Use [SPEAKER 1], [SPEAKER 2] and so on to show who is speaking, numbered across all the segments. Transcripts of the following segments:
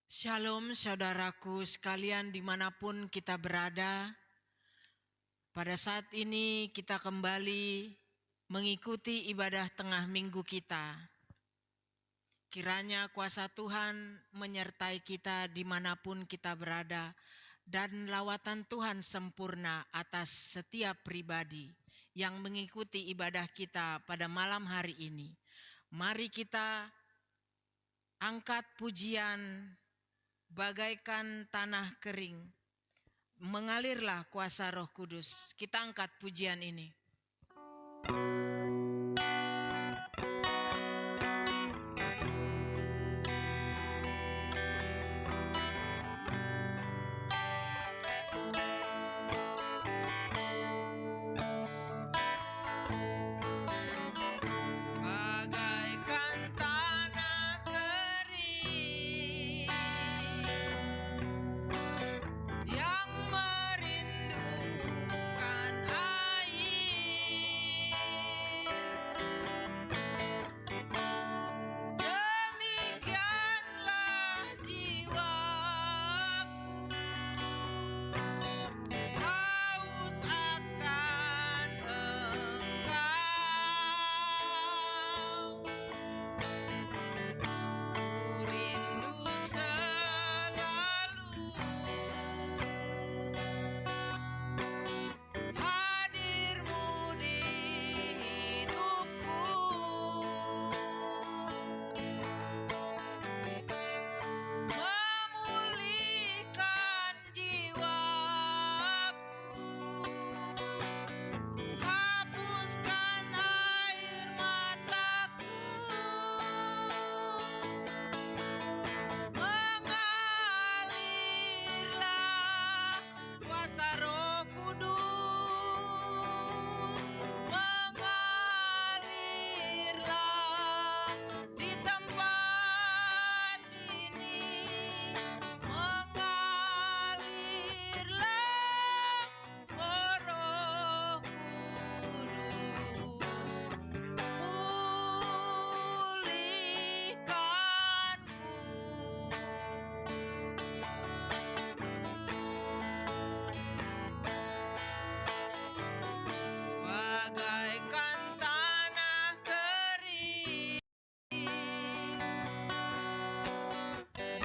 [SPEAKER 1] Shalom saudaraku sekalian dimanapun kita berada. Pada saat ini kita kembali mengikuti ibadah tengah minggu kita. Kiranya kuasa Tuhan menyertai kita dimanapun kita berada dan lawatan Tuhan sempurna atas setiap pribadi yang mengikuti ibadah kita pada malam hari ini. Mari kita angkat pujian bagaikan tanah kering, mengalirlah kuasa Roh Kudus. Kita angkat pujian ini. Bagaikan tanah kering yang merindukan air, demikianlah jiwaku haus akan Engkau. Ku rindu selalu hadir-Mu di hidupku, memulihkan jiwaku, hapuskan air mataku, mengalirlah kuasa Roh Kudus, mengalirlah di tempat ini, mengalirlah, oh Roh Kudus, pulihkanku. Bagaikan tanah kering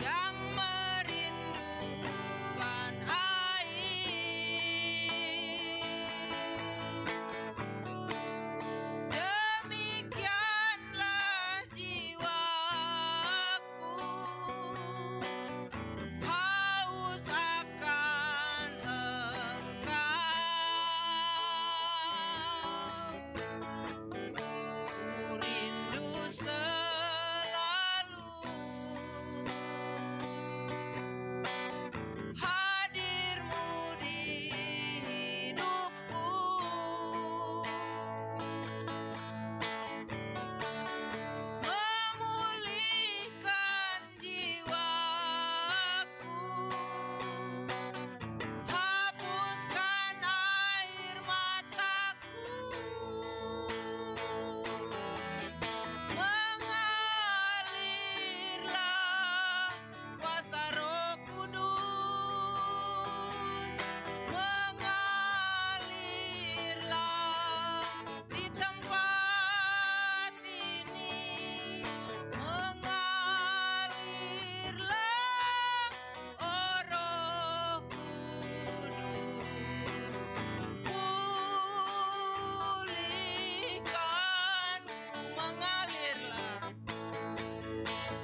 [SPEAKER 1] yang merindukan air, demikianlah jiwaku haus akan Engkau. Ku rindu selalu hadir-Mu di hidupku, memulihkan jiwaku, hapuskan air mataku, mengalirlah kuasa Roh Kudus, mengalirlah di tempat ini, mengalirlah, oh Roh Kudus, pulihkanku, mengalirlah,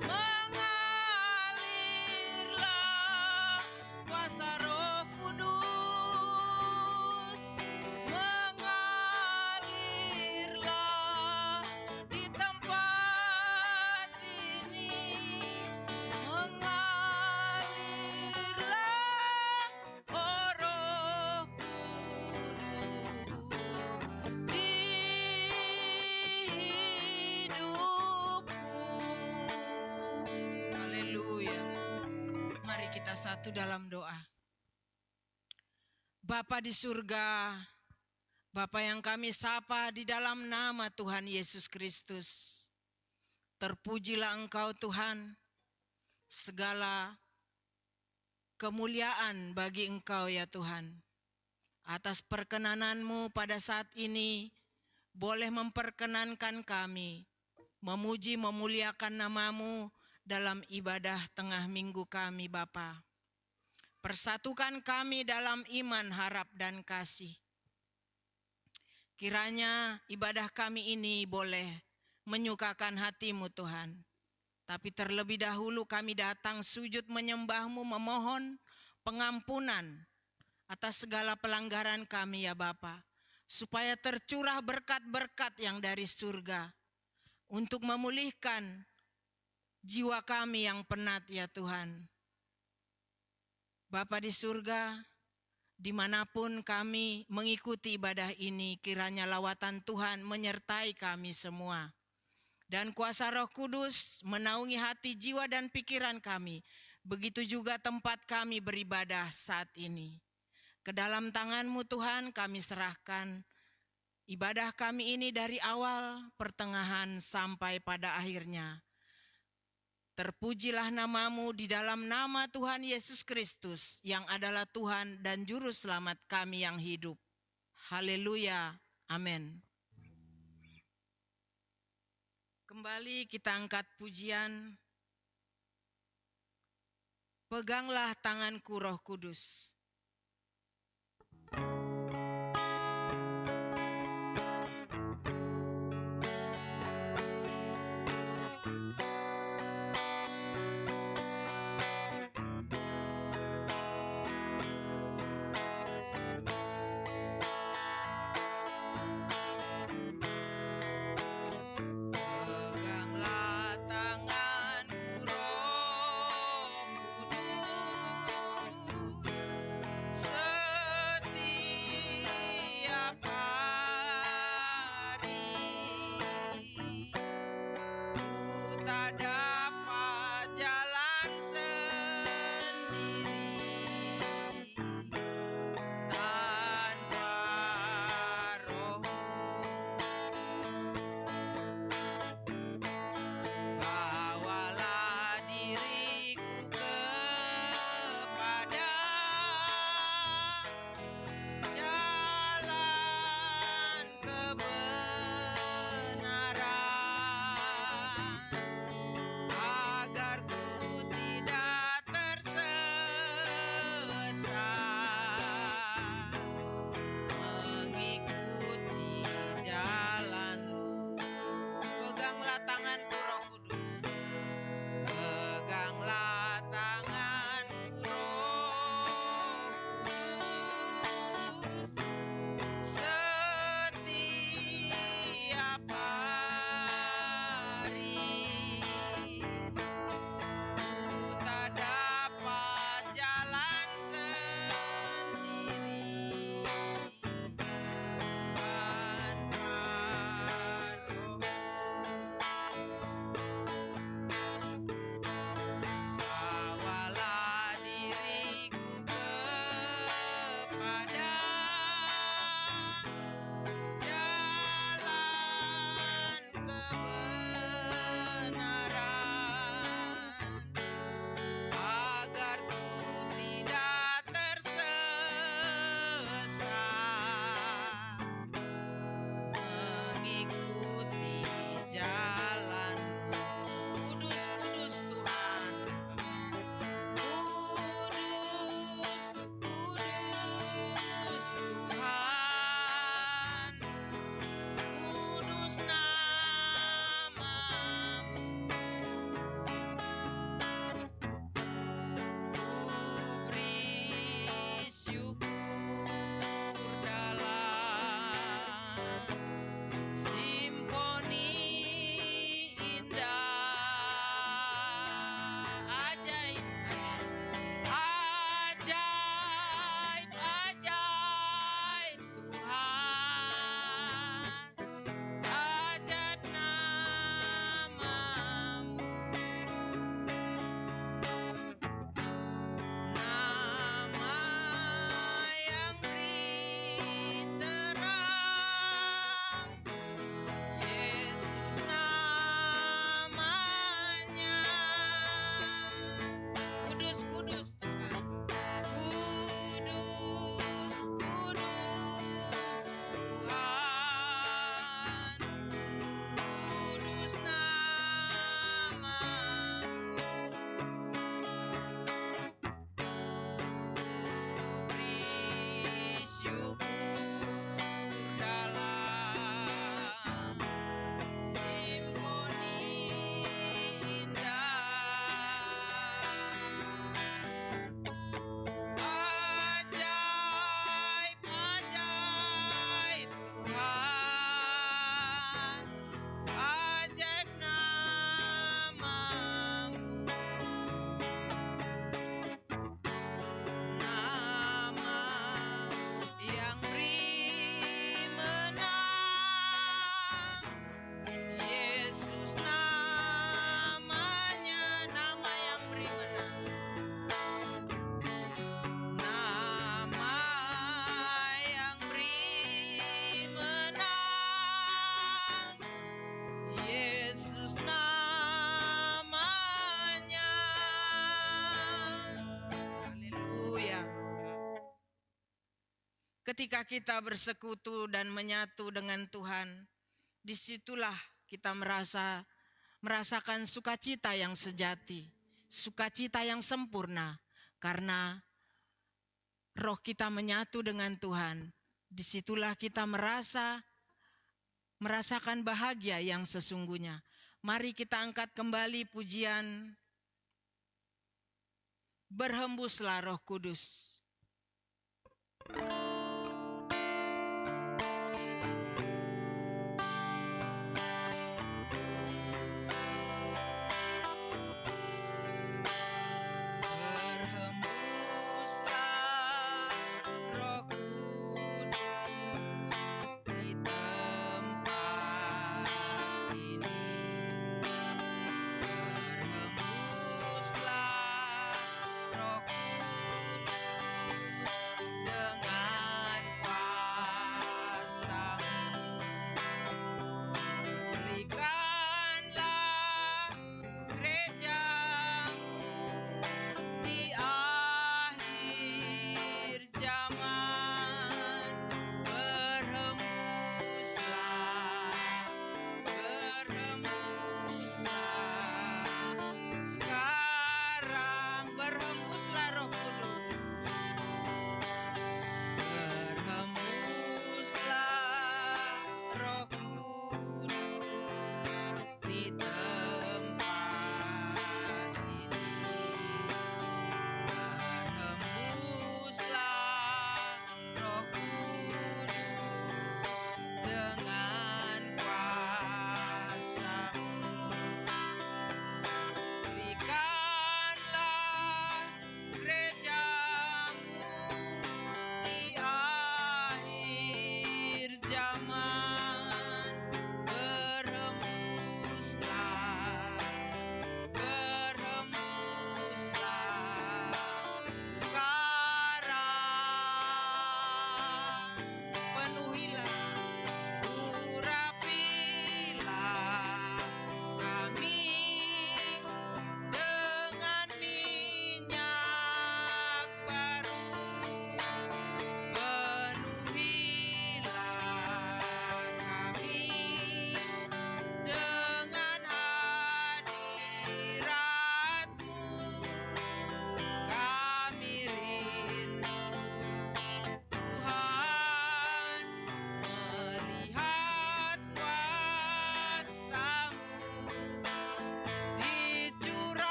[SPEAKER 1] mengalirlah kuasa Roh Kudus, mengalirlah di tempat ini, mengalirlah, oh Roh Kudus, di hidupku. Haleluya. Mari kita satu dalam doa. Bapa di surga, Bapa yang kami sapa di dalam nama Tuhan Yesus Kristus, terpujilah Engkau Tuhan, segala kemuliaan bagi Engkau ya Tuhan. Atas perkenanan-Mu pada saat ini boleh memperkenankan kami memuji memuliakan nama-Mu dalam ibadah tengah minggu kami Bapa. Persatukan kami dalam iman, harap, dan kasih. Kiranya ibadah kami ini boleh menyukakan hati-Mu Tuhan. Tapi terlebih dahulu kami datang sujud menyembah-Mu, memohon pengampunan atas segala pelanggaran kami ya Bapa. Supaya tercurah berkat-berkat yang dari surga. Untuk memulihkan jiwa kami yang penat ya Tuhan. Bapa di surga, dimanapun kami mengikuti ibadah ini, kiranya lawatan Tuhan menyertai kami semua. Dan kuasa Roh Kudus menaungi hati, jiwa, dan pikiran kami. Begitu juga tempat kami beribadah saat ini. Ke dalam tangan-Mu Tuhan kami serahkan ibadah kami ini dari awal, pertengahan, sampai pada akhirnya. Terpujilah nama-Mu di dalam nama Tuhan Yesus Kristus yang adalah Tuhan dan Juru Selamat kami yang hidup. Haleluya, amin. Kembali kita angkat pujian. Peganglah tanganku Roh Kudus. Ketika kita bersekutu dan menyatu dengan Tuhan, disitulah kita merasakan sukacita yang sejati, sukacita yang sempurna, karena roh kita menyatu dengan Tuhan. Disitulah kita merasakan bahagia yang sesungguhnya. Mari kita angkat kembali pujian, berhembuslah Roh Kudus.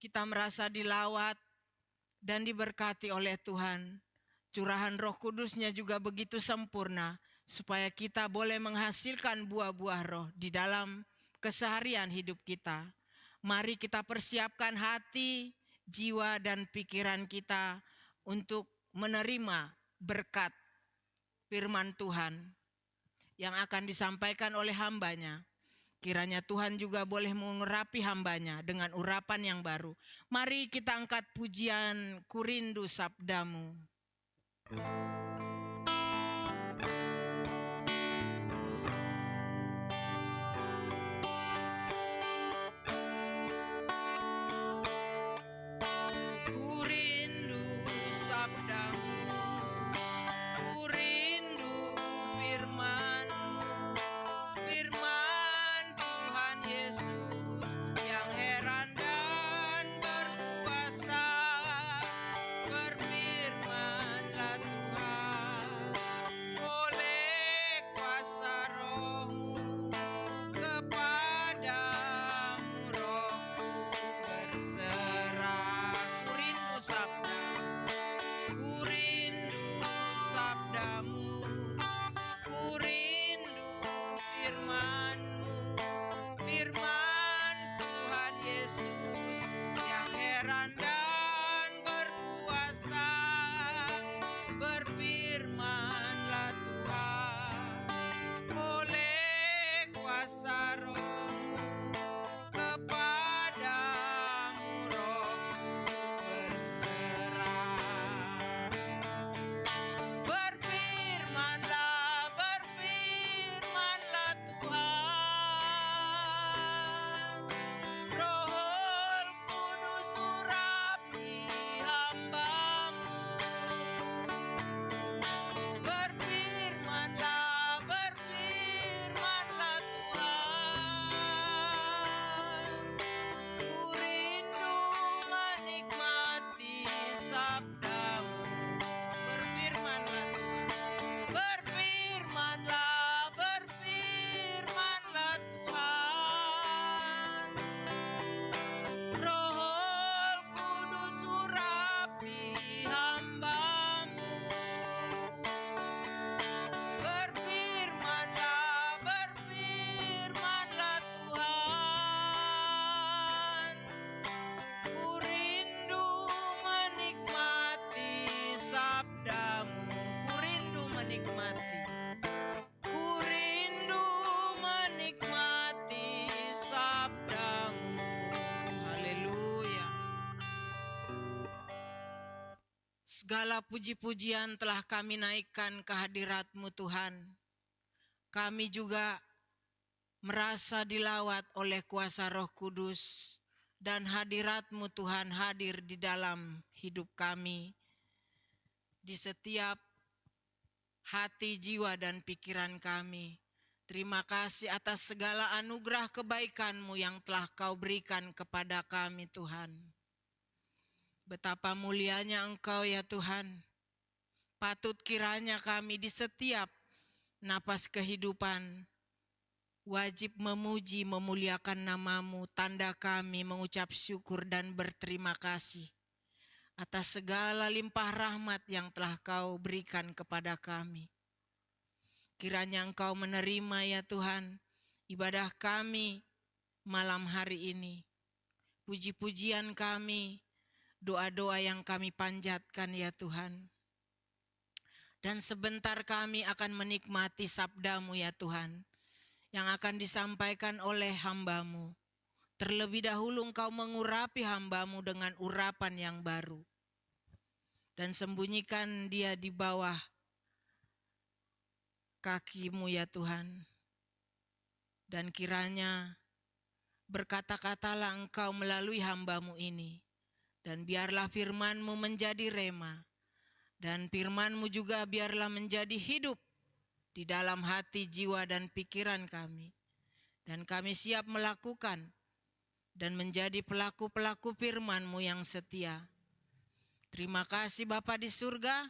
[SPEAKER 1] Kita merasa dilawat dan diberkati oleh Tuhan. Curahan Roh Kudusnya juga begitu sempurna, supaya kita boleh menghasilkan buah-buah roh di dalam keseharian hidup kita. Mari kita persiapkan hati, jiwa, dan pikiran kita untuk menerima berkat firman Tuhan yang akan disampaikan oleh hambanya. Kiranya Tuhan juga boleh mengurapi hambanya dengan urapan yang baru. Mari kita angkat pujian Ku Rindu Sabdamu. Ku rindu Segala puji-pujian telah kami naikkan ke hadirat-Mu Tuhan. Kami juga merasa dilawat oleh kuasa Roh Kudus dan hadirat-Mu Tuhan hadir di dalam hidup kami, di setiap hati, jiwa, dan pikiran kami. Terima kasih atas segala anugerah kebaikan-Mu yang telah Kau berikan kepada kami Tuhan. Betapa mulianya Engkau ya Tuhan. Patut kiranya kami di setiap napas kehidupan wajib memuji, memuliakan nama-Mu, tanda kami mengucap syukur dan berterima kasih atas segala limpah rahmat yang telah Kau berikan kepada kami. Kiranya Engkau menerima ya Tuhan ibadah kami malam hari ini. Puji-pujian kami, doa-doa yang kami panjatkan ya Tuhan. Dan sebentar kami akan menikmati sabda-Mu ya Tuhan, yang akan disampaikan oleh hamba-Mu. Terlebih dahulu Engkau mengurapi hamba-Mu dengan urapan yang baru. Dan sembunyikan dia di bawah kaki-Mu ya Tuhan. Dan kiranya berkata-katalah Engkau melalui hamba-Mu ini. Dan biarlah firman-Mu menjadi rema. Dan firman-Mu juga biarlah menjadi hidup di dalam hati, jiwa, dan pikiran kami. Dan kami siap melakukan dan menjadi pelaku-pelaku firman-Mu yang setia. Terima kasih Bapa di surga.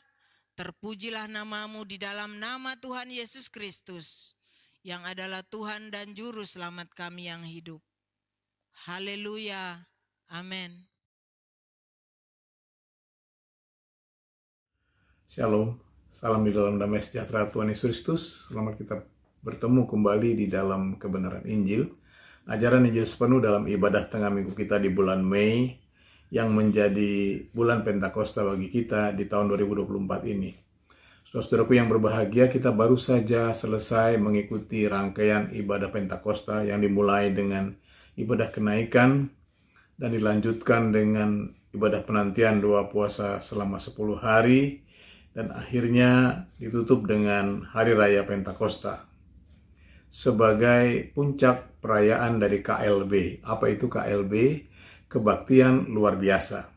[SPEAKER 1] Terpujilah nama-Mu di dalam nama Tuhan Yesus Kristus, yang adalah Tuhan dan Juru Selamat kami yang hidup. Haleluya. Amin.
[SPEAKER 2] Shalom, salam di dalam damai sejahtera Tuhan Yesus Kristus. Selamat kita bertemu kembali di dalam kebenaran Injil. Ajaran Injil sepenuh dalam ibadah tengah minggu kita di bulan Mei, yang menjadi bulan Pentakosta bagi kita di tahun 2024 ini. Saudara-saudaraku yang berbahagia, kita baru saja selesai mengikuti rangkaian ibadah Pentakosta yang dimulai dengan ibadah kenaikan dan dilanjutkan dengan ibadah penantian doa puasa selama 10 hari. Dan akhirnya ditutup dengan Hari Raya Pentakosta sebagai puncak perayaan dari KLB. Apa itu KLB? Kebaktian luar biasa.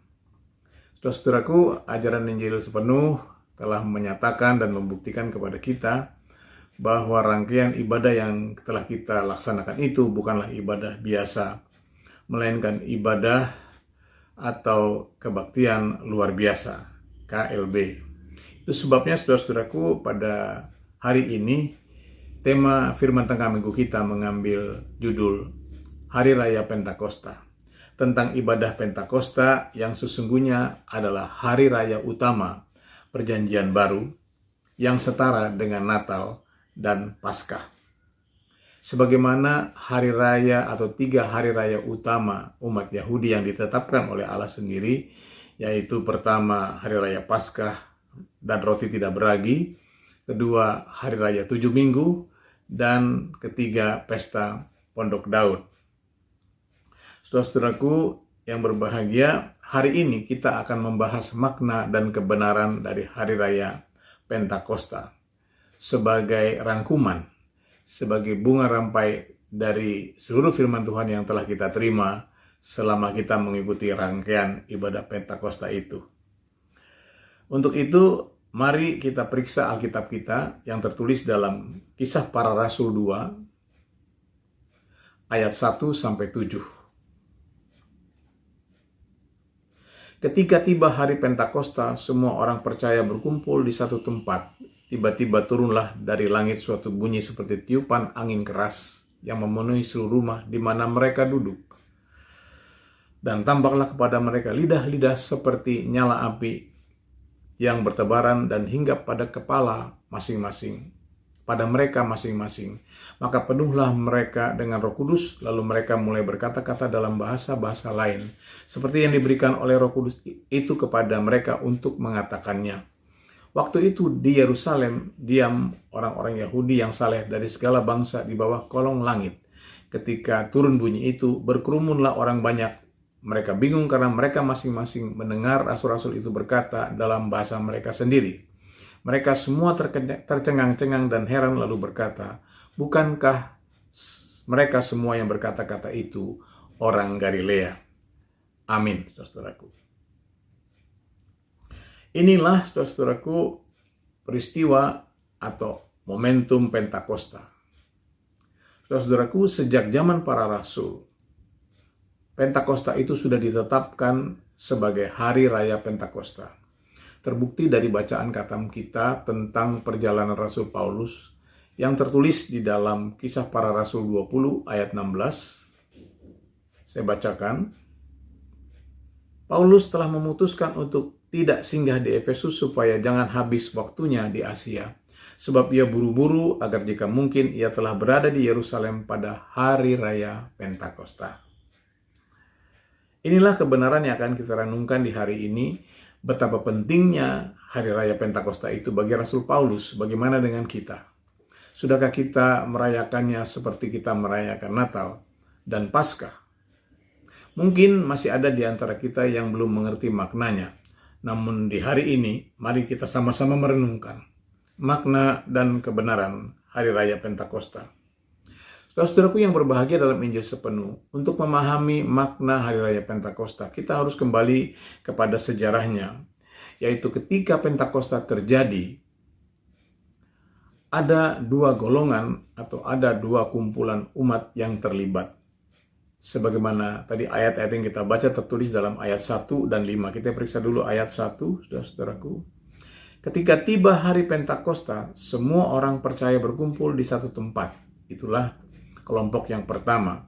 [SPEAKER 2] Saudara-saudaraku, ajaran Injil sepenuh telah menyatakan dan membuktikan kepada kita bahwa rangkaian ibadah yang telah kita laksanakan itu bukanlah ibadah biasa, melainkan ibadah atau kebaktian luar biasa, KLB. Itu sebabnya saudara-saudaraku, pada hari ini tema firman tengah minggu kita mengambil judul Hari Raya Pentakosta. Tentang ibadah Pentakosta yang sesungguhnya adalah hari raya utama Perjanjian Baru yang setara dengan Natal dan Paskah. Sebagaimana hari raya atau 3 hari raya utama umat Yahudi yang ditetapkan oleh Allah sendiri, yaitu pertama hari raya Paskah dan roti tidak beragi, kedua hari raya 7 minggu, dan ketiga pesta Pondok Daud. Saudara-saudaraku yang berbahagia, hari ini kita akan membahas makna dan kebenaran dari hari raya Pentakosta sebagai rangkuman, sebagai bunga rampai dari seluruh firman Tuhan yang telah kita terima selama kita mengikuti rangkaian ibadah Pentakosta itu. Untuk itu, mari kita periksa Alkitab kita yang tertulis dalam Kisah Para Rasul 2 ayat 1-7. Ketika tiba hari Pentakosta, semua orang percaya berkumpul di satu tempat. Tiba-tiba turunlah dari langit suatu bunyi seperti tiupan angin keras yang memenuhi seluruh rumah di mana mereka duduk. Dan tampaklah kepada mereka lidah-lidah seperti nyala api yang bertebaran dan hinggap pada kepala masing-masing, pada mereka masing-masing. Maka penuhlah mereka dengan Roh Kudus, lalu mereka mulai berkata-kata dalam bahasa-bahasa lain, seperti yang diberikan oleh Roh Kudus itu kepada mereka untuk mengatakannya. Waktu itu di Yerusalem diam orang-orang Yahudi yang saleh dari segala bangsa di bawah kolong langit. Ketika turun bunyi itu, berkerumunlah orang banyak mereka bingung karena mereka masing-masing mendengar rasul-rasul itu berkata dalam bahasa mereka sendiri. Mereka semua tercengang-cengang dan heran lalu berkata, bukankah mereka semua yang berkata-kata itu orang Galilea? Amin, saudaraku. Inilah, saudaraku, peristiwa atau momentum Pentakosta. Saudaraku, sejak zaman para rasul, Pentakosta itu sudah ditetapkan sebagai hari raya Pentakosta. Terbukti dari bacaan katam kita tentang perjalanan Rasul Paulus yang tertulis di dalam Kisah Para Rasul 20 ayat 16. Saya bacakan. Paulus telah memutuskan untuk tidak singgah di Efesus supaya jangan habis waktunya di Asia. Sebab ia buru-buru agar jika mungkin ia telah berada di Yerusalem pada hari raya Pentakosta. Inilah kebenaran yang akan kita renungkan di hari ini, betapa pentingnya hari raya Pentakosta itu bagi Rasul Paulus. Bagaimana dengan kita? Sudahkah kita merayakannya seperti kita merayakan Natal dan Paskah? Mungkin masih ada di antara kita yang belum mengerti maknanya. Namun di hari ini, mari kita sama-sama merenungkan makna dan kebenaran hari raya Pentakosta. Saudaraku yang berbahagia dalam Injil sepenuh, untuk memahami makna hari raya Pentakosta, kita harus kembali kepada sejarahnya, yaitu ketika Pentakosta terjadi, ada dua golongan atau ada dua kumpulan umat yang terlibat. Sebagaimana tadi ayat-ayat yang kita baca tertulis dalam ayat 1 dan 5. Kita periksa dulu ayat 1, saudaraku. Ketika tiba hari Pentakosta, semua orang percaya berkumpul di satu tempat. Itulah kelompok yang pertama.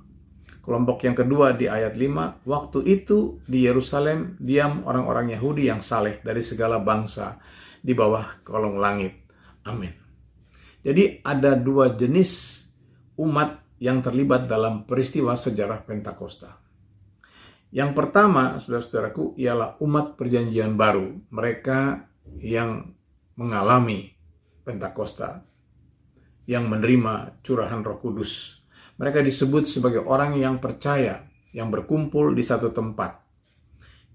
[SPEAKER 2] Kelompok yang kedua di ayat 5, waktu itu di Yerusalem diam orang-orang Yahudi yang saleh dari segala bangsa di bawah kolong langit. Amin. Jadi ada dua jenis umat yang terlibat dalam peristiwa sejarah Pentakosta. Yang pertama, saudara-saudaraku, ialah umat perjanjian baru. Mereka yang mengalami Pentakosta, yang menerima curahan Roh Kudus. Mereka disebut sebagai orang yang percaya, yang berkumpul di satu tempat.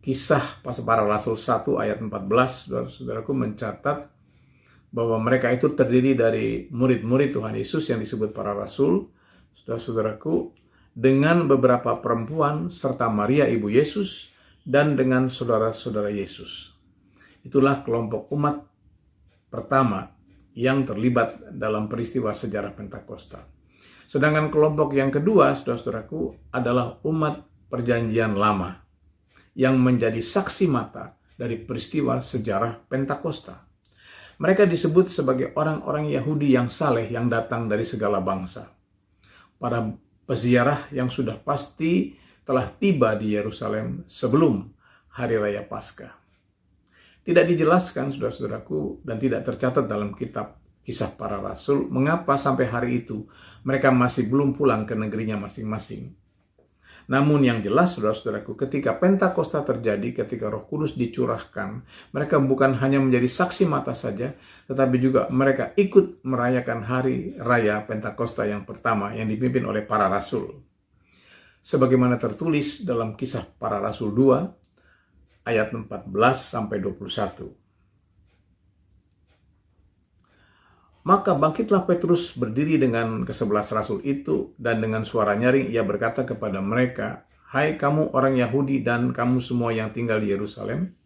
[SPEAKER 2] Kisah Para Rasul 1 ayat 14, saudara-saudaraku, mencatat bahwa mereka itu terdiri dari murid-murid Tuhan Yesus yang disebut para rasul, saudara-saudaraku, dengan beberapa perempuan serta Maria ibu Yesus dan dengan saudara-saudara Yesus. Itulah kelompok umat pertama yang terlibat dalam peristiwa sejarah Pentakosta. Sedangkan kelompok yang kedua, saudara-saudaraku, adalah umat perjanjian lama yang menjadi saksi mata dari peristiwa sejarah Pentakosta. Mereka disebut sebagai orang-orang Yahudi yang saleh yang datang dari segala bangsa. Para peziarah yang sudah pasti telah tiba di Yerusalem sebelum hari raya Paskah. Tidak dijelaskan, saudara-saudaraku, dan tidak tercatat dalam kitab Kisah Para Rasul, mengapa sampai hari itu mereka masih belum pulang ke negerinya masing-masing. Namun yang jelas, saudara-saudaraku, ketika Pentakosta terjadi, ketika Roh Kudus dicurahkan, mereka bukan hanya menjadi saksi mata saja, tetapi juga mereka ikut merayakan hari raya Pentakosta yang pertama yang dipimpin oleh para rasul. Sebagaimana tertulis dalam Kisah Para Rasul 2, ayat 14-21. Maka bangkitlah Petrus berdiri dengan ke-11 rasul itu, dan dengan suara nyaring ia berkata kepada mereka, "Hai kamu orang Yahudi dan kamu semua yang tinggal di Yerusalem,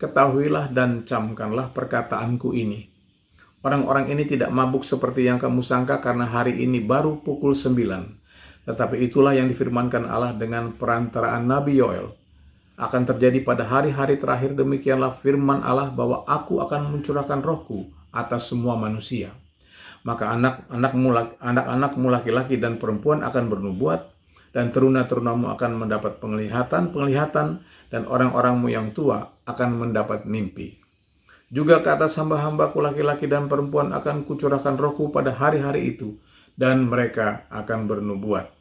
[SPEAKER 2] ketahuilah dan camkanlah perkataanku ini. Orang-orang ini tidak mabuk seperti yang kamu sangka karena hari ini baru pukul 9. Tetapi itulah yang difirmankan Allah dengan perantaraan Nabi Yoel. Akan terjadi pada hari-hari terakhir, demikianlah firman Allah bahwa aku akan mencurahkan rohku atas semua manusia. Maka anak-anakmu laki-laki dan perempuan akan bernubuat, dan teruna-terunamu akan mendapat penglihatan, dan orang-orangmu yang tua akan mendapat mimpi. Juga ke atas hamba-hambaku laki-laki dan perempuan akan kucurahkan rohku pada hari-hari itu, dan mereka akan bernubuat.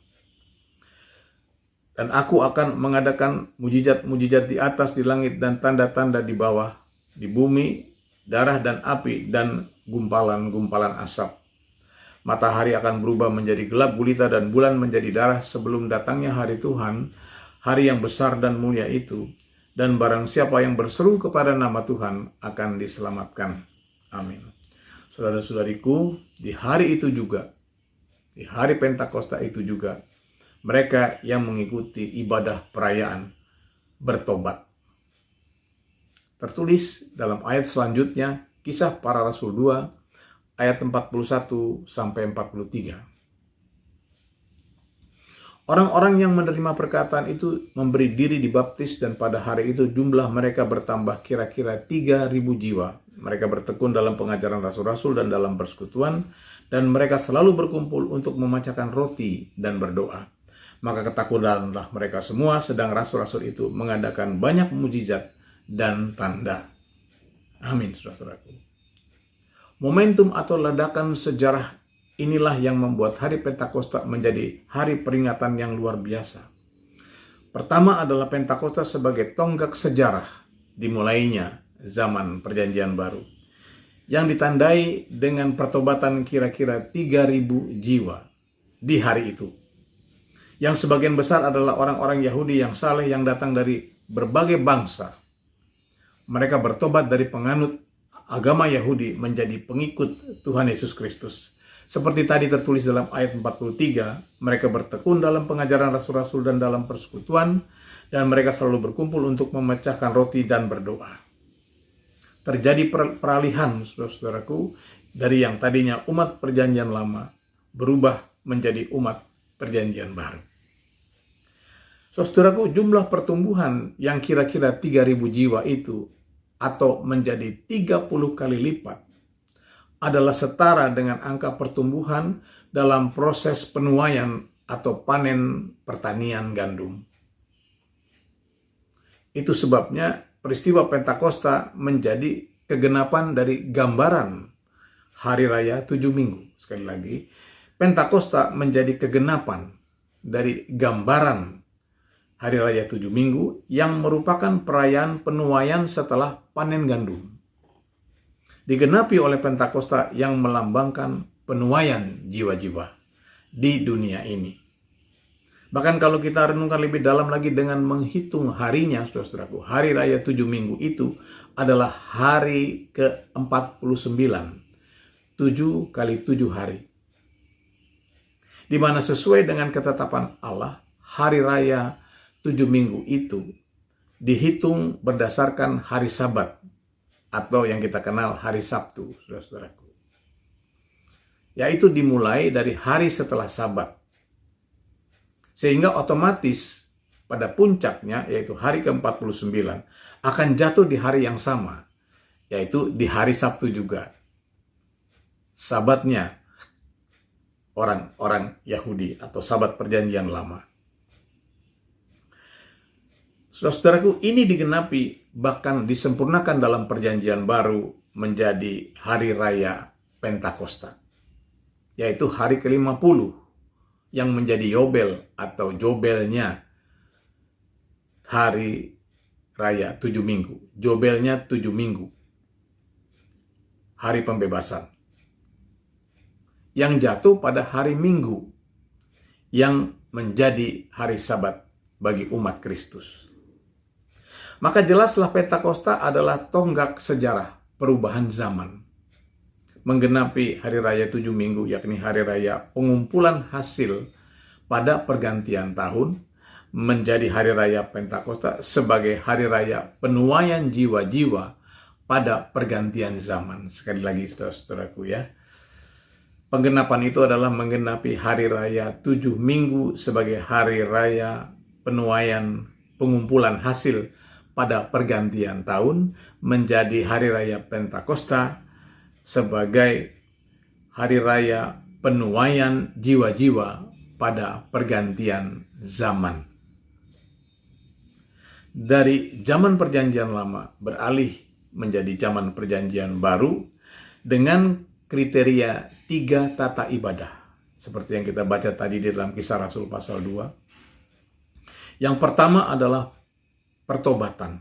[SPEAKER 2] Dan aku akan mengadakan mujizat-mujizat di atas di langit dan tanda-tanda di bawah, di bumi, darah dan api dan gumpalan-gumpalan asap. Matahari akan berubah menjadi gelap gulita dan bulan menjadi darah sebelum datangnya hari Tuhan, hari yang besar dan mulia itu, dan barang siapa yang berseru kepada nama Tuhan akan diselamatkan. Amin. Saudara-saudariku, di hari itu juga, di hari Pentakosta itu juga, mereka yang mengikuti ibadah perayaan bertobat. Tertulis dalam ayat selanjutnya, Kisah Para Rasul 2, ayat 41 sampai 43. Orang-orang yang menerima perkataan itu memberi diri dibaptis, dan pada hari itu jumlah mereka bertambah kira-kira 3.000 jiwa. Mereka bertekun dalam pengajaran rasul-rasul dan dalam persekutuan, dan mereka selalu berkumpul untuk memecahkan roti dan berdoa. Maka ketakutanlah mereka semua, sedang rasul-rasul itu mengadakan banyak mujizat dan tanda. Amin, saudara-saudaraku. Momentum atau ledakan sejarah inilah yang membuat hari Pentakosta menjadi hari peringatan yang luar biasa. Pertama adalah Pentakosta sebagai tonggak sejarah dimulainya zaman Perjanjian Baru, yang ditandai dengan pertobatan kira-kira 3.000 jiwa di hari itu, yang sebagian besar adalah orang-orang Yahudi yang saleh yang datang dari berbagai bangsa. Mereka bertobat dari penganut agama Yahudi menjadi pengikut Tuhan Yesus Kristus. Seperti tadi tertulis dalam ayat 43, mereka bertekun dalam pengajaran rasul-rasul dan dalam persekutuan, dan mereka selalu berkumpul untuk memecahkan roti dan berdoa. Terjadi peralihan, saudara-saudaraku, dari yang tadinya umat Perjanjian Lama berubah menjadi umat Perjanjian Baru. Saudaraku, jumlah pertumbuhan yang kira-kira 3.000 jiwa itu, atau menjadi 30 kali lipat, adalah setara dengan angka pertumbuhan dalam proses penuaian atau panen pertanian gandum. Itu sebabnya peristiwa Pentakosta menjadi kegenapan dari gambaran Hari Raya 7 Minggu. Sekali lagi, Pentakosta menjadi kegenapan dari gambaran Hari Raya 7 Minggu yang merupakan perayaan penuaian setelah panen gandum. Digenapi oleh Pentakosta yang melambangkan penuaian jiwa-jiwa di dunia ini. Bahkan kalau kita renungkan lebih dalam lagi dengan menghitung harinya, saudara-saudaraku, Hari Raya 7 Minggu itu adalah hari ke-49. 7 kali 7 hari. Di mana sesuai dengan ketetapan Allah, Hari Raya 7 Minggu itu dihitung berdasarkan hari Sabat, atau yang kita kenal hari Sabtu, saudara-saudaraku. Yaitu dimulai dari hari setelah Sabat. Sehingga otomatis pada puncaknya, yaitu hari ke-49, akan jatuh di hari yang sama, yaitu di hari Sabtu juga. Sabatnya orang-orang Yahudi atau Sabat Perjanjian Lama. Saudara-saudaraku, ini digenapi, bahkan disempurnakan dalam Perjanjian Baru menjadi Hari Raya Pentakosta, yaitu hari ke-50 yang menjadi Yobel atau Jobelnya Hari Raya 7 Minggu. Jobelnya 7 Minggu, Hari Pembebasan, yang jatuh pada hari Minggu yang menjadi hari Sabat bagi umat Kristus. Maka jelaslah Pentakosta adalah tonggak sejarah perubahan zaman. Menggenapi Hari Raya 7 Minggu, yakni Hari Raya pengumpulan hasil pada pergantian tahun, menjadi Hari Raya Pentakosta sebagai Hari Raya penuaian jiwa-jiwa pada pergantian zaman. Sekali lagi, saudara-saudaraku ya. Penggenapan itu adalah menggenapi Hari Raya 7 Minggu sebagai Hari Raya penuaian pengumpulan hasil pada pergantian tahun, menjadi Hari Raya Pentakosta sebagai Hari Raya penuaian jiwa-jiwa pada pergantian zaman. Dari zaman Perjanjian Lama beralih menjadi zaman Perjanjian Baru dengan kriteria 3 tata ibadah. Seperti yang kita baca tadi di dalam Kisah Rasul pasal 2. Yang pertama adalah pertobatan.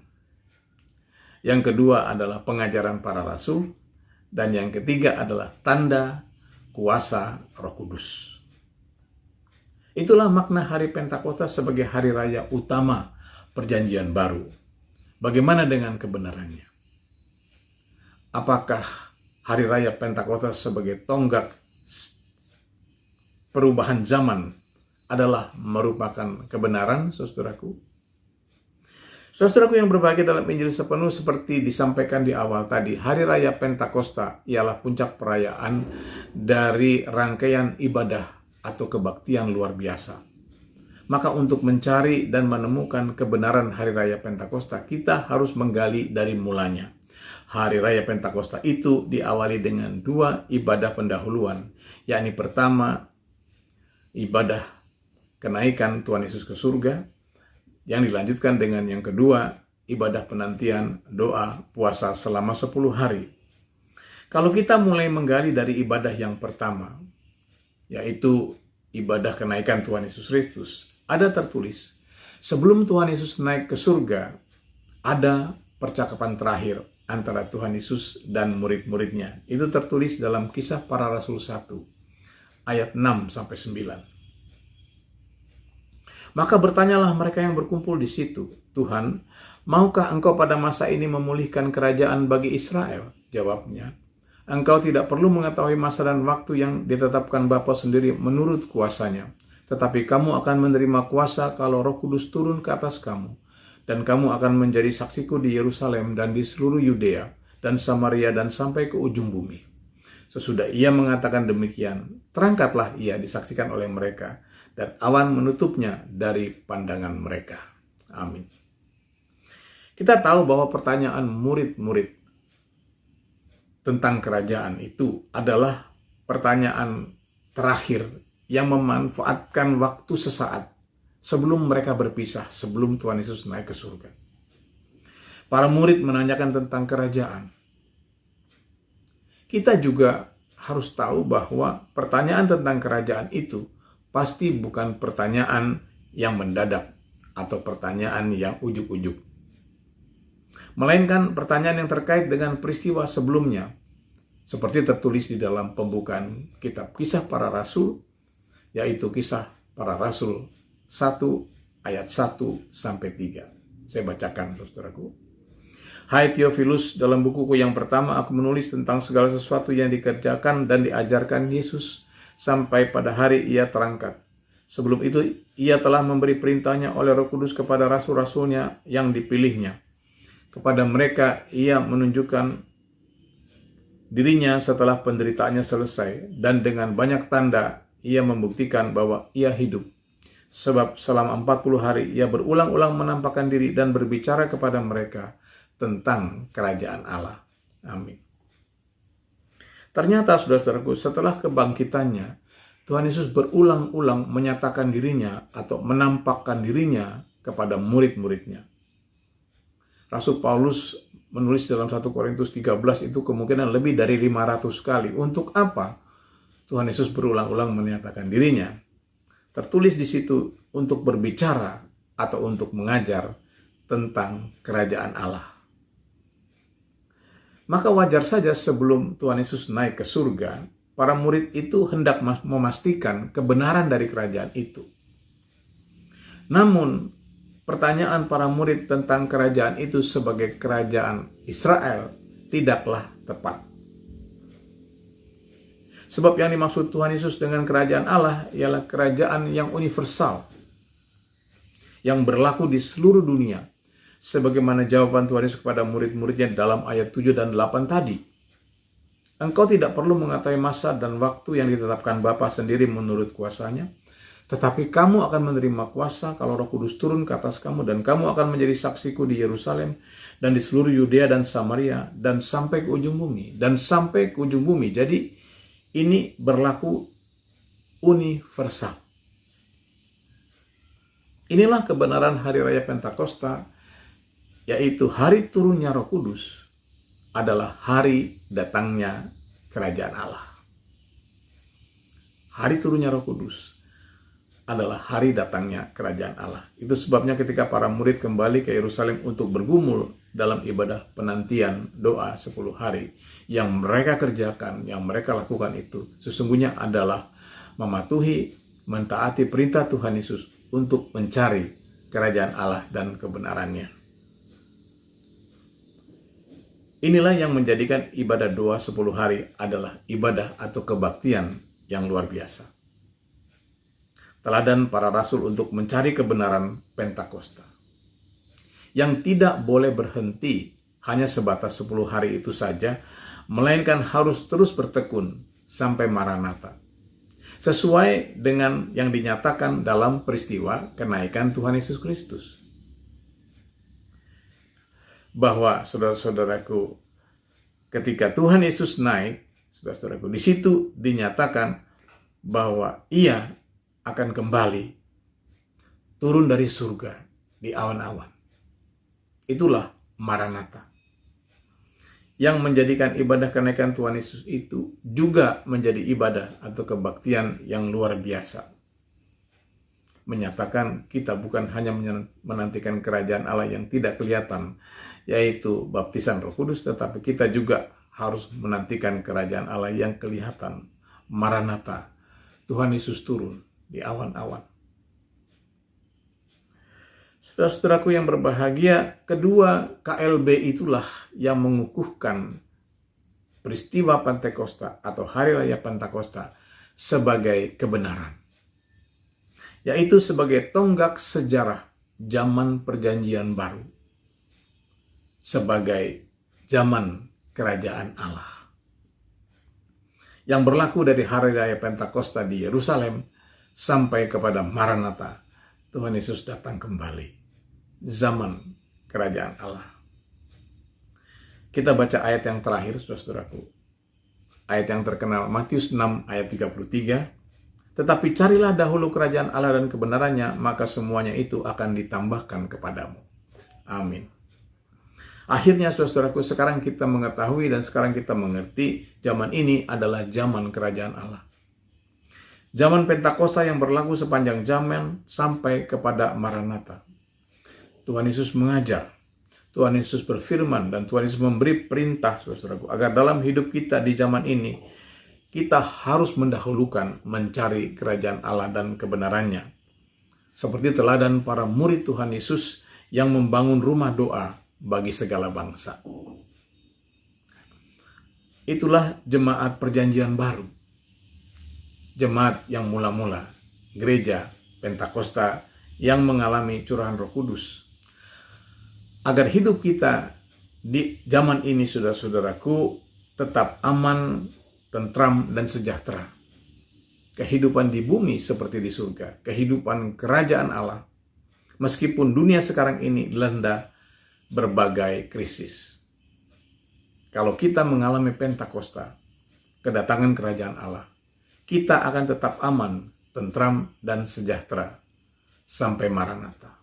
[SPEAKER 2] Yang kedua adalah pengajaran para rasul. Dan yang ketiga adalah tanda kuasa Roh Kudus. Itulah makna hari Pentakosta sebagai hari raya utama Perjanjian Baru. Bagaimana dengan kebenarannya? Apakah hari raya Pentakosta sebagai tonggak perubahan zaman adalah merupakan kebenaran, saudaraku? Saudaraku yang berbahagia, dalam Injil sepenuh seperti disampaikan di awal tadi, hari raya Pentakosta ialah puncak perayaan dari rangkaian ibadah atau kebaktian luar biasa. Maka untuk mencari dan menemukan kebenaran hari raya Pentakosta, kita harus menggali dari mulanya. Hari raya Pentakosta itu diawali dengan 2 ibadah pendahuluan, yakni pertama, ibadah kenaikan Tuhan Yesus ke surga, yang dilanjutkan dengan yang kedua, ibadah penantian, doa, puasa selama 10 hari. Kalau kita mulai menggali dari ibadah yang pertama, yaitu ibadah kenaikan Tuhan Yesus Kristus, ada tertulis, sebelum Tuhan Yesus naik ke surga, ada percakapan terakhir antara Tuhan Yesus dan murid-muridnya. Itu tertulis dalam Kisah Para Rasul 1, ayat 6-9. Maka bertanyalah mereka yang berkumpul di situ, Tuhan, maukah Engkau pada masa ini memulihkan kerajaan bagi Israel? Jawabnya, Engkau tidak perlu mengetahui masa dan waktu yang ditetapkan Bapa sendiri menurut kuasanya. Tetapi kamu akan menerima kuasa kalau Roh Kudus turun ke atas kamu. Dan kamu akan menjadi saksiku di Yerusalem dan di seluruh Yudea dan Samaria dan sampai ke ujung bumi. Sesudah ia mengatakan demikian, terangkatlah ia disaksikan oleh mereka, dan awan menutupnya dari pandangan mereka. Amin. Kita tahu bahwa pertanyaan murid-murid tentang kerajaan itu adalah pertanyaan terakhir yang memanfaatkan waktu sesaat sebelum mereka berpisah, sebelum Tuhan Yesus naik ke surga. Para murid menanyakan tentang kerajaan. Kita juga harus tahu bahwa pertanyaan tentang kerajaan itu pasti bukan pertanyaan yang mendadak atau pertanyaan yang ujuk-ujuk. Melainkan pertanyaan yang terkait dengan peristiwa sebelumnya, seperti tertulis di dalam pembukaan kitab Kisah Para Rasul, yaitu Kisah Para Rasul 1 ayat 1-3. Saya bacakan, saudaraku. Hai Theophilus, dalam bukuku yang pertama aku menulis tentang segala sesuatu yang dikerjakan dan diajarkan Yesus sampai pada hari ia terangkat. Sebelum itu, ia telah memberi perintahnya oleh Roh Kudus kepada rasul-rasulnya yang dipilihnya. Kepada mereka, ia menunjukkan dirinya setelah penderitaannya selesai, dan dengan banyak tanda, ia membuktikan bahwa ia hidup. Sebab selama 40 hari, ia berulang-ulang menampakkan diri dan berbicara kepada mereka tentang kerajaan Allah. Amin. Ternyata, saudara-saudaraku, setelah kebangkitannya, Tuhan Yesus berulang-ulang menyatakan dirinya atau menampakkan dirinya kepada murid-muridnya. Rasul Paulus menulis dalam 1 Korintus 13 itu kemungkinan lebih dari 500 kali. Untuk apa Tuhan Yesus berulang-ulang menyatakan dirinya? Tertulis di situ untuk berbicara atau untuk mengajar tentang kerajaan Allah. Maka wajar saja sebelum Tuhan Yesus naik ke surga, para murid itu hendak memastikan kebenaran dari kerajaan itu. Namun, pertanyaan para murid tentang kerajaan itu sebagai kerajaan Israel tidaklah tepat. Sebab yang dimaksud Tuhan Yesus dengan kerajaan Allah ialah kerajaan yang universal, yang berlaku di seluruh dunia. Sebagaimana jawaban Tuhan Yesus kepada murid-muridnya dalam ayat 7 dan 8 tadi. Engkau tidak perlu mengetahui masa dan waktu yang ditetapkan Bapa sendiri menurut kuasanya, tetapi kamu akan menerima kuasa kalau Roh Kudus turun ke atas kamu, dan kamu akan menjadi saksiku di Yerusalem dan di seluruh Yudea dan Samaria dan sampai ke ujung bumi. Dan sampai ke ujung bumi. Jadi ini berlaku universal. Inilah kebenaran hari raya Pentakosta, yaitu hari turunnya Roh Kudus adalah hari datangnya kerajaan Allah. Hari turunnya Roh Kudus adalah hari datangnya kerajaan Allah. Itu sebabnya ketika para murid kembali ke Yerusalem untuk bergumul dalam ibadah penantian doa 10 hari, yang mereka kerjakan, yang mereka lakukan itu sesungguhnya adalah mematuhi mentaati perintah Tuhan Yesus untuk mencari kerajaan Allah dan kebenarannya. Inilah yang menjadikan ibadah doa 10 hari adalah ibadah atau kebaktian yang luar biasa. Teladan para rasul untuk mencari kebenaran Pentakosta, yang tidak boleh berhenti hanya sebatas 10 hari itu saja, melainkan harus terus bertekun sampai Maranatha, sesuai dengan yang dinyatakan dalam peristiwa kenaikan Tuhan Yesus Kristus. Bahwa saudara-saudaraku, ketika Tuhan Yesus naik, saudara-saudaraku, di situ dinyatakan bahwa Ia akan kembali turun dari surga di awan-awan. Itulah Maranatha. Yang menjadikan ibadah kenaikan Tuhan Yesus itu juga menjadi ibadah atau kebaktian yang luar biasa. Menyatakan kita bukan hanya menantikan kerajaan Allah yang tidak kelihatan, yaitu baptisan Roh Kudus, tetapi kita juga harus menantikan kerajaan Allah yang kelihatan, Maranatha. Tuhan Yesus turun di awan-awan. Saudara-saudaraku yang berbahagia, kedua KLB itulah yang mengukuhkan peristiwa Pentakosta atau Hari Raya Pentakosta sebagai kebenaran, yaitu sebagai tonggak sejarah zaman Perjanjian Baru, sebagai zaman kerajaan Allah, yang berlaku dari Hari Raya Pentakosta di Yerusalem sampai kepada Maranatha, Tuhan Yesus datang kembali. Zaman kerajaan Allah. Kita baca ayat yang terakhir, saudara-saudaraku. Ayat yang terkenal, Matius 6 ayat 33. Tetapi carilah dahulu kerajaan Allah dan kebenarannya, maka semuanya itu akan ditambahkan kepadamu. Amin. Akhirnya, saudara-saudaraku, sekarang kita mengetahui dan sekarang kita mengerti zaman ini adalah zaman kerajaan Allah. Zaman Pentakosta yang berlaku sepanjang zaman sampai kepada Maranatha. Tuhan Yesus mengajar, Tuhan Yesus berfirman, dan Tuhan Yesus memberi perintah, saudara-saudaraku, agar dalam hidup kita di zaman ini, kita harus mendahulukan mencari kerajaan Allah dan kebenarannya. Seperti teladan para murid Tuhan Yesus yang membangun rumah doa bagi segala bangsa. Itulah jemaat Perjanjian Baru. Jemaat yang mula-mula, gereja Pentakosta yang mengalami curahan Roh Kudus. Agar hidup kita di zaman ini, saudara-saudaraku, tetap aman, tentram, dan sejahtera. Kehidupan di bumi seperti di surga, kehidupan kerajaan Allah, meskipun dunia sekarang ini dilanda berbagai krisis. Kalau kita mengalami Pentakosta, kedatangan kerajaan Allah, kita akan tetap aman, tentram, dan sejahtera sampai Maranatha.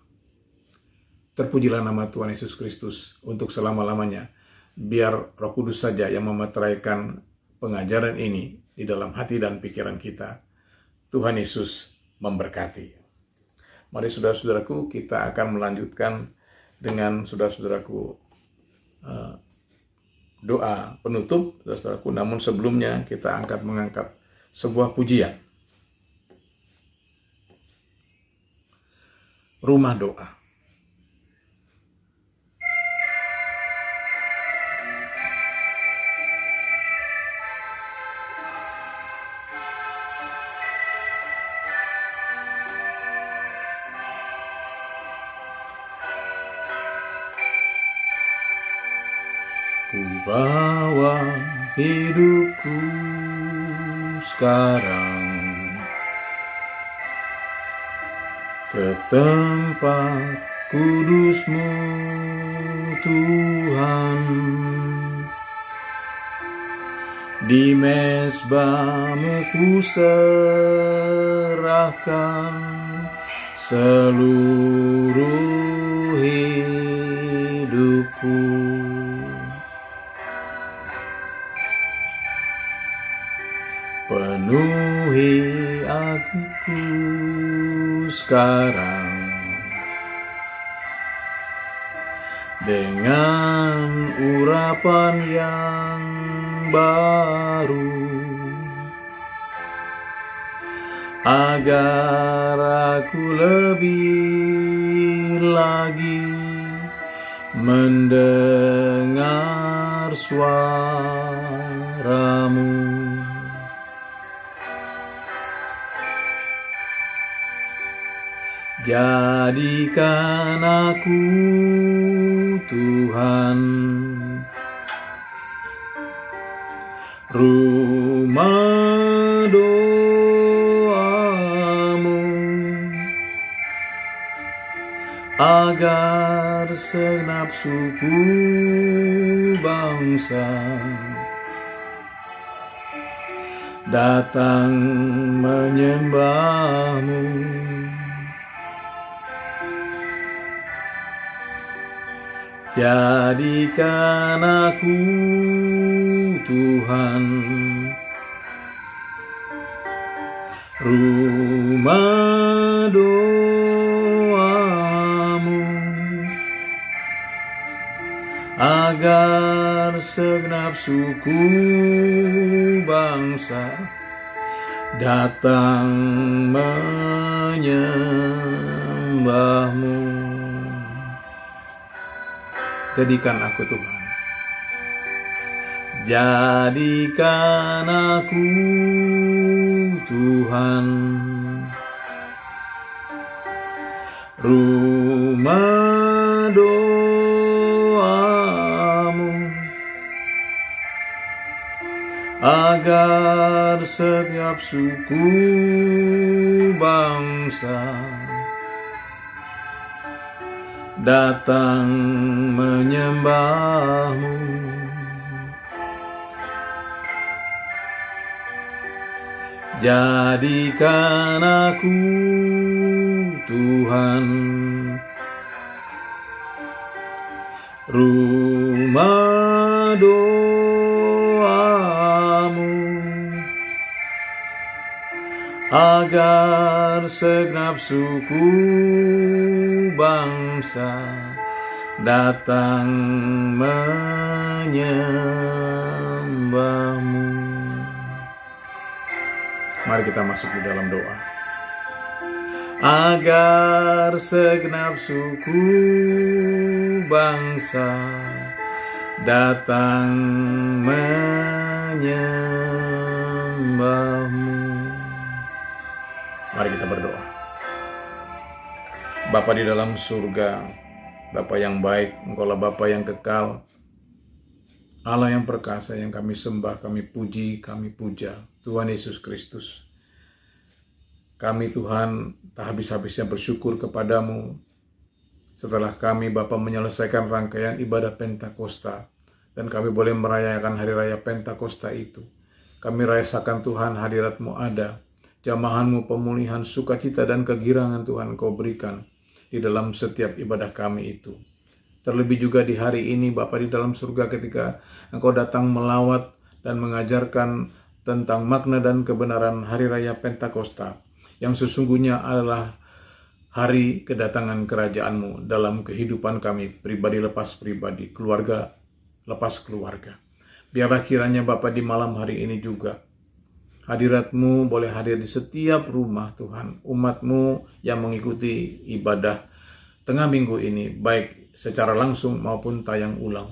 [SPEAKER 2] Terpujilah nama Tuhan Yesus Kristus untuk selama-lamanya. Biar Roh Kudus saja yang memeteraikan pengajaran ini di dalam hati dan pikiran kita. Tuhan Yesus memberkati. Mari saudara-saudaraku, kita akan melanjutkan dengan saudara-saudaraku doa penutup, saudara-saudaraku. Namun sebelumnya kita mengangkat sebuah pujian. Rumah doa. Ku bawa hidupku sekarang ke tempat kudus-Mu, Tuhan. Di mezbah-Mu ku serahkan seluruh hidupku. Penuhi aku sekarang dengan urapan yang baru. agar aku lebih lagi mendengar suara-Mu. Jadikan aku, Tuhan, rumah doa-Mu, agar segenap suku bangsa datang menyembah-Mu. Jadikan aku, Tuhan, rumah doa-Mu, agar segenap suku bangsa datang menyembah-Mu. Jadikan aku, Tuhan. Jadikan aku, Tuhan, rumah doa-Mu, agar setiap suku bangsa datang menyembah-Mu. Jadikan aku, Tuhan, rumah doa-Mu, agar segenap suku bangsa datang menyembah-Mu. Mari kita masuk di dalam doa. Agar segenap suku bangsa datang menyembah-Mu. Mari kita berdoa. Bapa di dalam surga, Bapa yang baik, Engkaulah Bapa yang kekal, Allah yang perkasa, yang kami sembah, kami puji, kami puja, Tuhan Yesus Kristus. Kami, Tuhan, tak habis-habisnya bersyukur kepadamu setelah kami, Bapa, menyelesaikan rangkaian ibadah Pentakosta, dan kami boleh merayakan hari raya Pentakosta itu. Kami rasakan, Tuhan, hadirat-Mu ada, jamahan-Mu, pemulihan, sukacita, dan kegirangan, Tuhan, Kau berikan di dalam setiap ibadah kami itu. Terlebih juga di hari ini, Bapa di dalam surga, ketika Engkau datang melawat dan mengajarkan tentang makna dan kebenaran hari raya Pentakosta, yang sesungguhnya adalah hari kedatangan kerajaan-Mu dalam kehidupan kami, pribadi lepas pribadi, keluarga lepas keluarga. Biarlah kiranya Bapa di malam hari ini juga hadirat-Mu boleh hadir di setiap rumah, Tuhan, umat-Mu yang mengikuti ibadah tengah minggu ini, baik secara langsung maupun tayang ulang.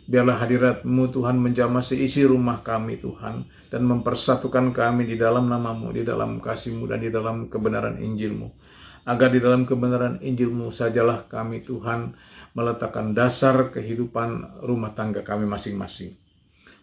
[SPEAKER 2] Biarlah hadirat-Mu, Tuhan, menjamah seisi rumah kami, Tuhan, dan mempersatukan kami di dalam nama-Mu, di dalam kasih-Mu, dan di dalam kebenaran Injil-Mu. Agar di dalam kebenaran Injil-Mu sajalah kami, Tuhan, meletakkan dasar kehidupan rumah tangga kami masing-masing.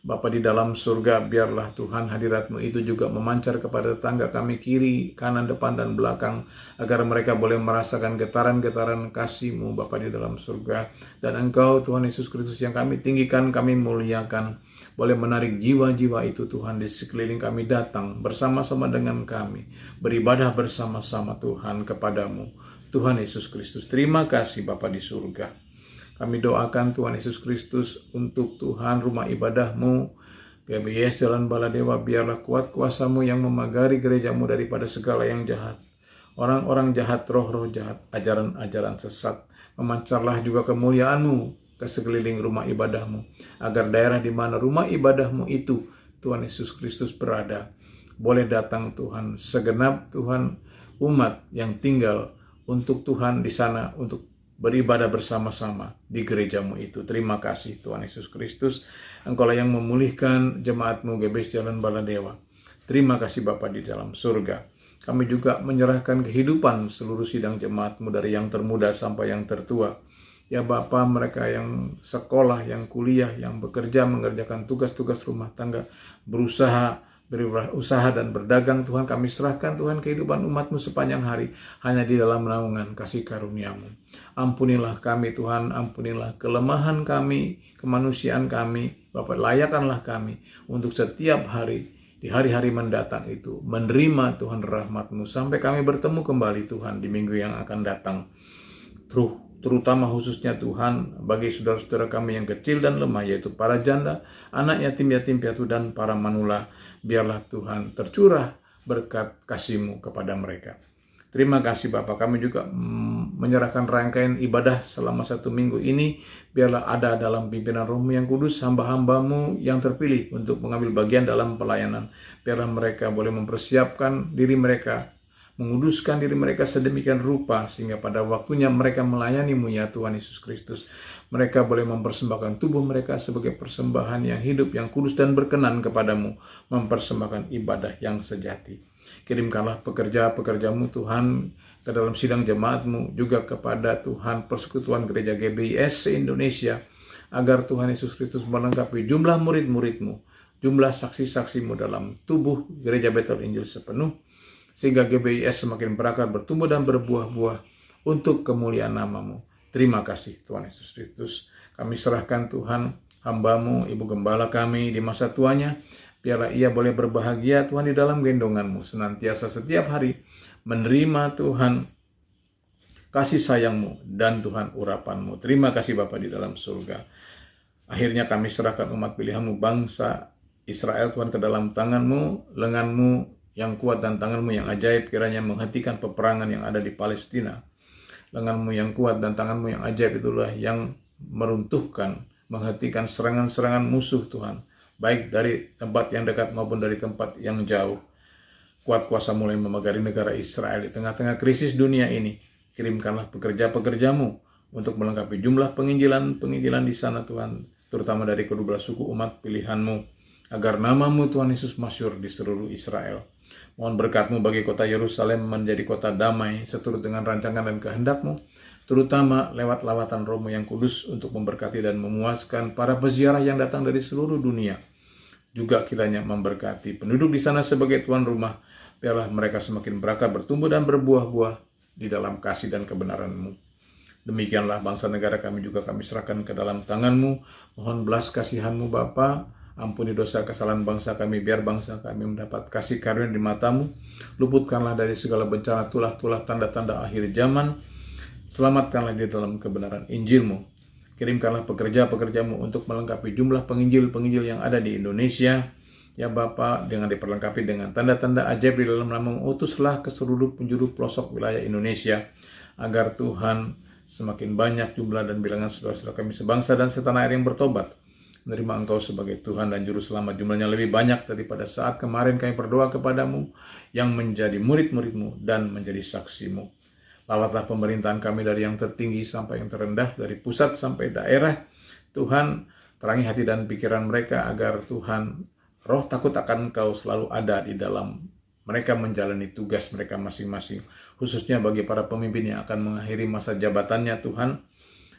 [SPEAKER 2] Bapa di dalam surga, biarlah Tuhan hadirat-Mu itu juga memancar kepada tetangga kami kiri, kanan, depan, dan belakang, agar mereka boleh merasakan getaran-getaran kasih-Mu, Bapa di dalam surga. Dan Engkau, Tuhan Yesus Kristus, yang kami tinggikan, kami muliakan, boleh menarik jiwa-jiwa itu, Tuhan, di sekeliling kami datang bersama-sama dengan kami, beribadah bersama-sama, Tuhan, kepadamu, Tuhan Yesus Kristus. Terima kasih, Bapa di surga. Kami doakan Tuhan Yesus Kristus untuk Tuhan rumah ibadah-Mu, GBIS Jalan Baladewa, biarlah kuat kuasa-Mu yang memagari gereja-Mu daripada segala yang jahat. Orang-orang jahat, roh-roh jahat, ajaran-ajaran sesat. Memancarlah juga kemuliaan-Mu ke sekeliling rumah ibadah-Mu, agar daerah di mana rumah ibadah-Mu itu, Tuhan Yesus Kristus, berada, boleh datang Tuhan, segenap Tuhan umat yang tinggal untuk Tuhan di sana, untuk beribadah bersama-sama di gerejamu itu. Terima kasih Tuhan Yesus Kristus, Engkaulah yang memulihkan jemaatmu GBS Jalan Baladewa. Terima kasih Bapa di dalam surga. Kami juga menyerahkan kehidupan seluruh sidang jemaatmu dari yang termuda sampai yang tertua. Ya Bapa, mereka yang sekolah, yang kuliah, yang bekerja, mengerjakan tugas-tugas rumah tangga, berusaha dan berdagang, Tuhan kami serahkan Tuhan kehidupan umat-Mu sepanjang hari, hanya di dalam naungan kasih karunia-Mu. Ampunilah kami Tuhan, ampunilah kelemahan kami, kemanusiaan kami, Bapa, layakkanlah kami untuk setiap hari, di hari-hari mendatang itu, menerima Tuhan rahmat-Mu, sampai kami bertemu kembali Tuhan di minggu yang akan datang. Terutama khususnya Tuhan bagi saudara-saudara kami yang kecil dan lemah, yaitu para janda, anak yatim piatu, dan para manula. Biarlah Tuhan tercurah berkat kasih-Mu kepada mereka. Terima kasih Bapak, kami juga menyerahkan rangkaian ibadah selama 1 minggu ini. Biarlah ada dalam pimpinan Roh-Mu yang kudus, hamba-hamba-Mu yang terpilih untuk mengambil bagian dalam pelayanan. Biarlah mereka boleh mempersiapkan diri mereka, menguduskan diri mereka sedemikian rupa, sehingga pada waktunya mereka melayani-Mu ya Tuhan Yesus Kristus, mereka boleh mempersembahkan tubuh mereka sebagai persembahan yang hidup, yang kudus dan berkenan kepadamu, mempersembahkan ibadah yang sejati. Kirimkanlah pekerja-pekerja-Mu Tuhan ke dalam sidang jemaat-Mu, juga kepada Tuhan Persekutuan Gereja GBIS se-Indonesia, agar Tuhan Yesus Kristus melengkapi jumlah murid-murid-Mu, jumlah saksi-saksi-Mu dalam tubuh Gereja Betel Injil sepenuh, sehingga GBIS semakin berakar, bertumbuh dan berbuah-buah untuk kemuliaan nama-Mu. Terima kasih Tuhan Yesus Kristus. Kami serahkan Tuhan hamba-Mu, Ibu Gembala kami di masa tuanya. Biarlah ia boleh berbahagia Tuhan di dalam gendongan-Mu, senantiasa setiap hari menerima Tuhan kasih sayang-Mu dan Tuhan urapan-Mu. Terima kasih Bapa di dalam surga. Akhirnya kami serahkan umat pilihan-Mu, bangsa Israel Tuhan, ke dalam tangan-Mu, lengan-Mu yang kuat dan tangan-Mu yang ajaib kiranya menghentikan peperangan yang ada di Palestina. Lengan-Mu yang kuat dan tangan-Mu yang ajaib itulah yang meruntuhkan, menghentikan serangan-serangan musuh Tuhan, baik dari tempat yang dekat maupun dari tempat yang jauh. Kuat kuasa mulai memegari negara Israel di tengah-tengah krisis dunia ini. Kirimkanlah pekerja-pekerja-Mu untuk melengkapi jumlah penginjilan di sana Tuhan, terutama dari kedua belah suku umat pilihan-Mu, agar nama-Mu Tuhan Yesus masyhur di seluruh Israel. Mohon berkat-Mu bagi kota Yerusalem menjadi kota damai seturut dengan rancangan dan kehendak-Mu, terutama lewat lawatan Roh-Mu yang kudus untuk memberkati dan memuaskan para peziarah yang datang dari seluruh dunia. Juga kiranya memberkati penduduk di sana sebagai tuan rumah. Biarlah mereka semakin berakar, bertumbuh dan berbuah-buah di dalam kasih dan kebenaran-Mu. Demikianlah bangsa negara kami juga kami serahkan ke dalam tangan-Mu. Mohon belas kasihan-Mu Bapa. Ampuni dosa kesalahan bangsa kami, biar bangsa kami mendapat kasih karunia di mata-Mu. Luputkanlah dari segala bencana, tulah-tulah tanda-tanda akhir zaman. Selamatkanlah di dalam kebenaran Injil-Mu. Kirimkanlah pekerja-pekerja-Mu untuk melengkapi jumlah penginjil-penginjil yang ada di Indonesia. Ya Bapa, dengan diperlengkapi dengan tanda-tanda ajaib di dalam nama-Mu, utuslah ke seluruh penjuru pelosok wilayah Indonesia, agar Tuhan semakin banyak jumlah dan bilangan saudara-saudara kami sebangsa dan setanah air yang bertobat, menerima Engkau sebagai Tuhan dan Juru Selamat. Jumlahnya lebih banyak daripada saat kemarin kami berdoa kepadamu, yang menjadi murid-murid-Mu dan menjadi saksi-Mu. Lawatlah pemerintahan kami dari yang tertinggi sampai yang terendah, dari pusat sampai daerah. Tuhan, terangi hati dan pikiran mereka, agar Tuhan, roh takut akan Engkau selalu ada di dalam mereka menjalani tugas mereka masing-masing. Khususnya bagi para pemimpin yang akan mengakhiri masa jabatannya Tuhan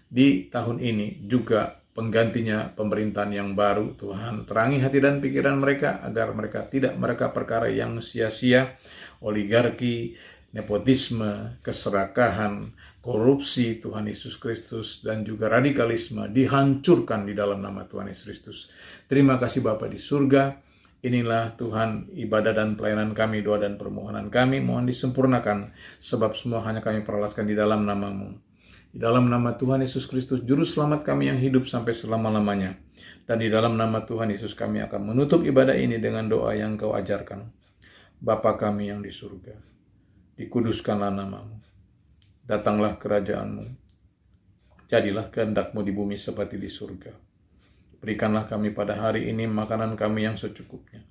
[SPEAKER 2] di tahun ini, juga penggantinya pemerintahan yang baru. Tuhan, terangi hati dan pikiran mereka, agar mereka tidak mereka perkara yang sia-sia, oligarki, nepotisme, keserakahan, korupsi Tuhan Yesus Kristus, dan juga radikalisme dihancurkan di dalam nama Tuhan Yesus Kristus. Terima kasih Bapa di surga. Inilah Tuhan ibadah dan pelayanan kami, doa dan permohonan kami, mohon disempurnakan, sebab semua hanya kami perlaskan di dalam nama-Mu. Di dalam nama Tuhan Yesus Kristus, Juru Selamat kami yang hidup sampai selama-lamanya. Dan di dalam nama Tuhan Yesus kami akan menutup ibadah ini dengan doa yang Kau ajarkan. Bapa kami yang di surga, dikuduskanlah nama-Mu. Datanglah kerajaan-Mu. Jadilah kehendak-Mu di bumi seperti di surga. Berikanlah kami pada hari ini makanan kami yang secukupnya.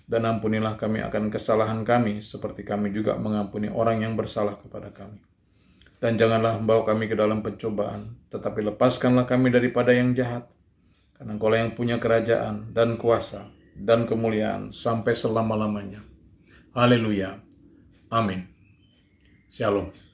[SPEAKER 2] Dan ampunilah kami akan kesalahan kami, seperti kami juga mengampuni orang yang bersalah kepada kami. Dan janganlah membawa kami ke dalam pencobaan, tetapi lepaskanlah kami daripada yang jahat. Karena Engkaulah yang punya kerajaan dan kuasa dan kemuliaan sampai selama-lamanya. Haleluya. Amin. Shalom.